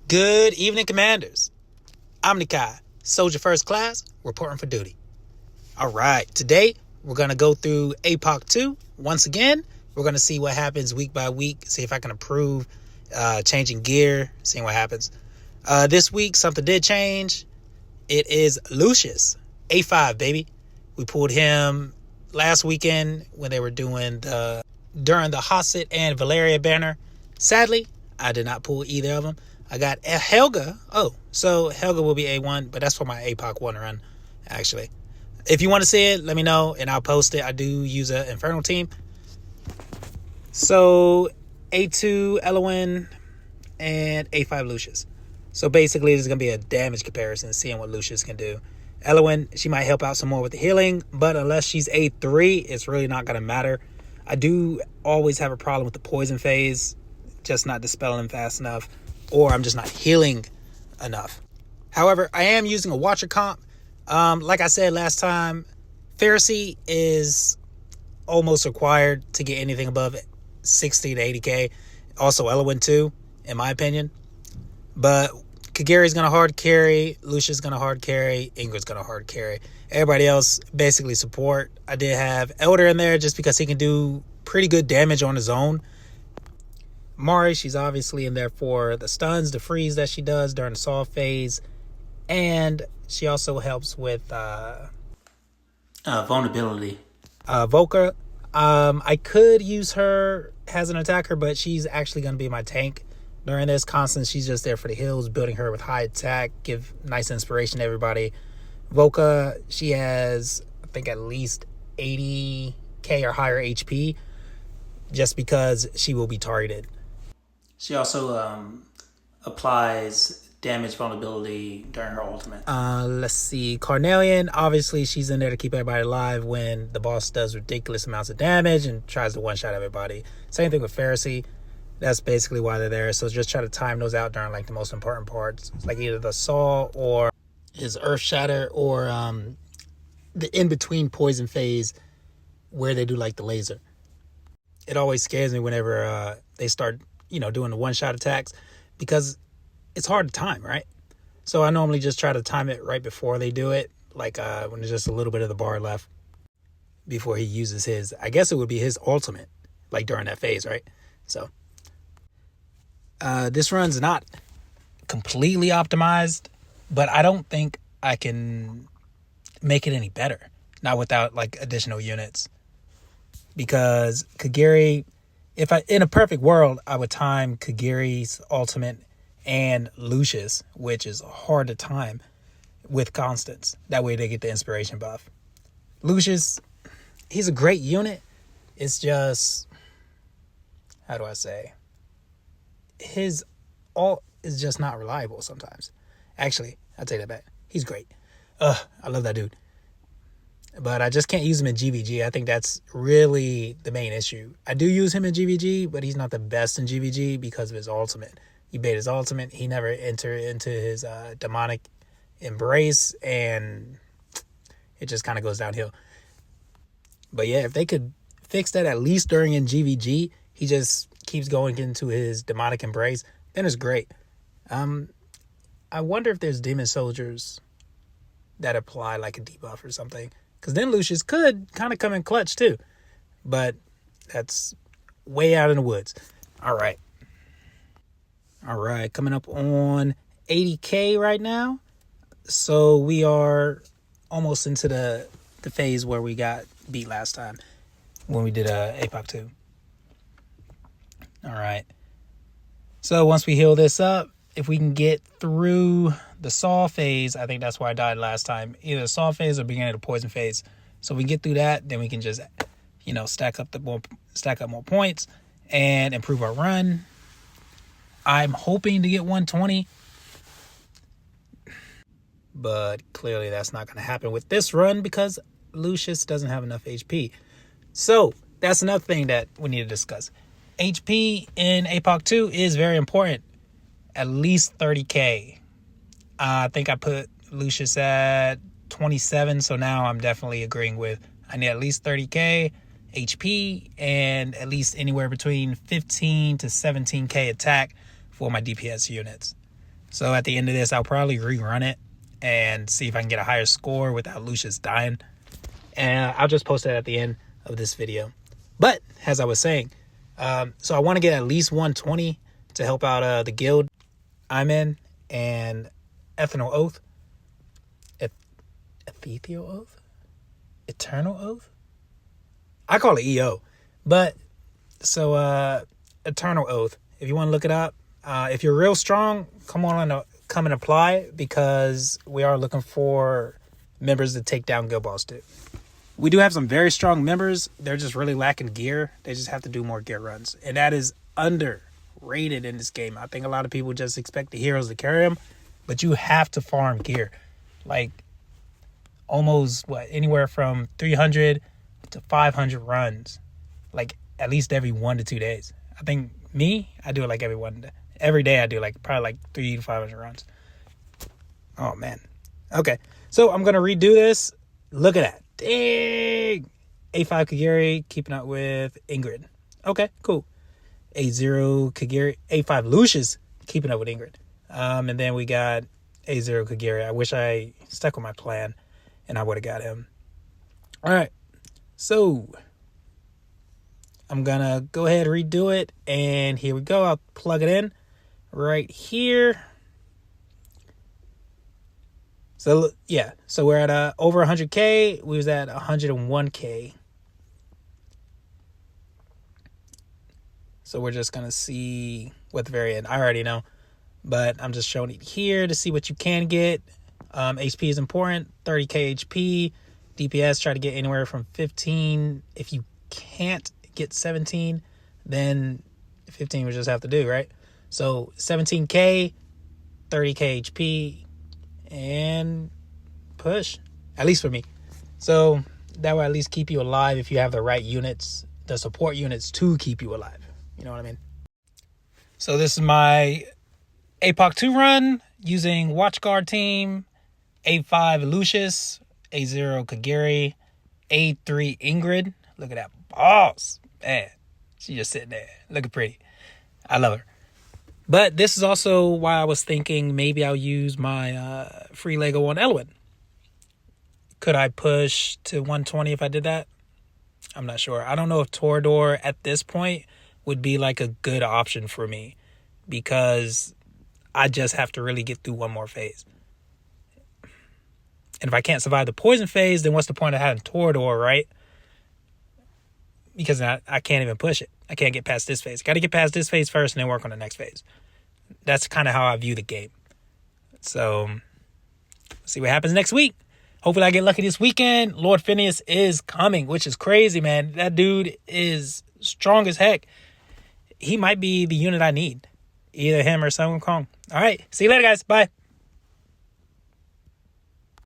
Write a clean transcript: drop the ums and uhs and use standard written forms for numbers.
Good evening, Commanders. Omni Kai, Soldier First Class, reporting for duty. All right, today we're going to go through APOC2 once again. We're going to see what happens week by week, see if I can improve, changing gear, seeing what happens. This week, something did change. It is Lucius, A5, baby. We pulled him last weekend when they were during the Hasset and Valeria banner. Sadly, I did not pull either of them. I got Helga. Oh, so Helga will be A1, but that's for my APOC1 run, actually. If you want to see it, let me know, and I'll post it. I do use an Infernal team. So, A2 Elowin and A5 Lucius. So, basically, there's going to be a damage comparison, seeing what Lucius can do. Elowin, she might help out some more with the healing, but unless she's A3, it's really not going to matter. I do always have a problem with the poison phase, just not dispelling fast enough, or I'm just not healing enough. However, I am using a Watcher comp. Like I said last time, Pharisee is almost required to get anything above 60 to 80k. Also Elowin too, in my opinion. But Kigiri's going to hard carry, Lucius is going to hard carry, Ingrad's going to hard carry. Everybody else basically support. I did have Elder in there just because he can do pretty good damage on his own. Mari, she's obviously in there for the stuns, the freeze that she does during the soft phase. And she also helps with vulnerability. Volker, I could use her as an attacker, but she's actually going to be my tank during this. Constance, she's just there for the heals, building her with high attack, give nice inspiration to everybody. Volker, she has, I think, at least 80k or higher HP, just because she will be targeted. She also applies damage vulnerability during her ultimate. Let's see. Carnelian, obviously, she's in there to keep everybody alive when the boss does ridiculous amounts of damage and tries to one-shot everybody. Same thing with Pharisee. That's basically why they're there. So just try to time those out during, like, the most important parts. It's like either the Saw or his Earth Shatter or the in-between poison phase where they do, like, the laser. It always scares me whenever they start, doing the one-shot attacks, because it's hard to time, right? So I normally just try to time it right before they do it, like when there's just a little bit of the bar left before he uses his, I guess it would be his ultimate, like during that phase, right? So this run's not completely optimized, but I don't think I can make it any better, not without like additional units, because Kigiri, in a perfect world, I would time Kigiri's ultimate and Lucius, which is hard to time, with Constance. That way they get the inspiration buff. Lucius, he's a great unit. It's just, how do I say? His ult is just not reliable sometimes. Actually, I'll take that back. He's great. I love that dude. But I just can't use him in GVG. I think that's really the main issue. I do use him in GVG, but he's not the best in GVG because of his ultimate. You bait his ultimate, he never entered into his demonic embrace, and it just kind of goes downhill. But yeah, if they could fix that at least during in GVG, he just keeps going into his demonic embrace, then it's great. I wonder if there's demon soldiers that apply like a debuff or something, because then Lucius could kind of come in clutch too. But that's way out in the woods. All right, coming up on 80k right now. So we are almost into the phase where we got beat last time when we did APOC2. All right. So once we heal this up, if we can get through the Saw phase, I think that's where I died last time. Either the Saw phase or beginning of the poison phase. So if we get through that, then we can just, stack up more points and improve our run. I'm hoping to get 120, but clearly that's not going to happen with this run because Lucius doesn't have enough HP. So that's another thing that we need to discuss. HP in APOC2 is very important. At least 30k. I think I put Lucius at 27, so now I'm definitely agreeing with I need at least 30k HP and at least anywhere between 15 to 17k attack for my DPS units. So at the end of this, I'll probably rerun it and see if I can get a higher score without Lucius dying. And I'll just post it at the end of this video. But as I was saying, so I want to get at least 120 to help out the guild I'm in, and Eternal Oath. Ethetial Oath? Eternal Oath? I call it EO. But, so, Eternal Oath. If you want to look it up, if you're real strong, come and apply, because we are looking for members to take down guild boss too. We do have some very strong members. They're just really lacking gear. They just have to do more gear runs. And that is underrated in this game. I think a lot of people just expect the heroes to carry them, but you have to farm gear. Like, almost, anywhere from 300 to 500 runs. Like, at least every 1 to 2 days. I think I do it like every day I do probably 300 to 500 runs. Oh, man. Okay. So, I'm going to redo this. Look at that. Dang! A5 Kigiri, keeping up with Ingrad. Okay, cool. A0 Kigiri, A5 Lucius, keeping up with Ingrad. And then we got A0 Kigiri. I wish I stuck with my plan and I would have got him. All right, so I'm gonna go ahead and redo it, and here we go. I'll plug it in right here. So, yeah, so we're at over 100K. We was at 101K. So we're just going to see what the very end. I already know, but I'm just showing it here to see what you can get. HP is important, 30K HP. DPS, try to get anywhere from 15. If you can't get 17, then 15 we just have to do, right? So 17K, 30K HP. And push, at least for me. So that will at least keep you alive if you have the right units, the support units to keep you alive. You know what I mean? So this is my APOC2 run using Watchguard team, A5 Lucius, A0 Kigiri, A3 Ingrad. Look at that boss. Man, she just sitting there looking pretty. I love her. But this is also why I was thinking maybe I'll use my free Lego on Elwyn. Could I push to 120 if I did that? I'm not sure. I don't know if Torador at this point would be a good option for me, because I just have to really get through one more phase. And if I can't survive the poison phase, then what's the point of having Torador, right? Because I can't even push it. I can't get past this phase. Got to get past this phase first and then work on the next phase. That's kind of how I view the game. So, see what happens next week. Hopefully I get lucky this weekend. Lord Phineas is coming, which is crazy, man. That dude is strong as heck. He might be the unit I need. Either him or Sun Wukong. All right. See you later, guys. Bye.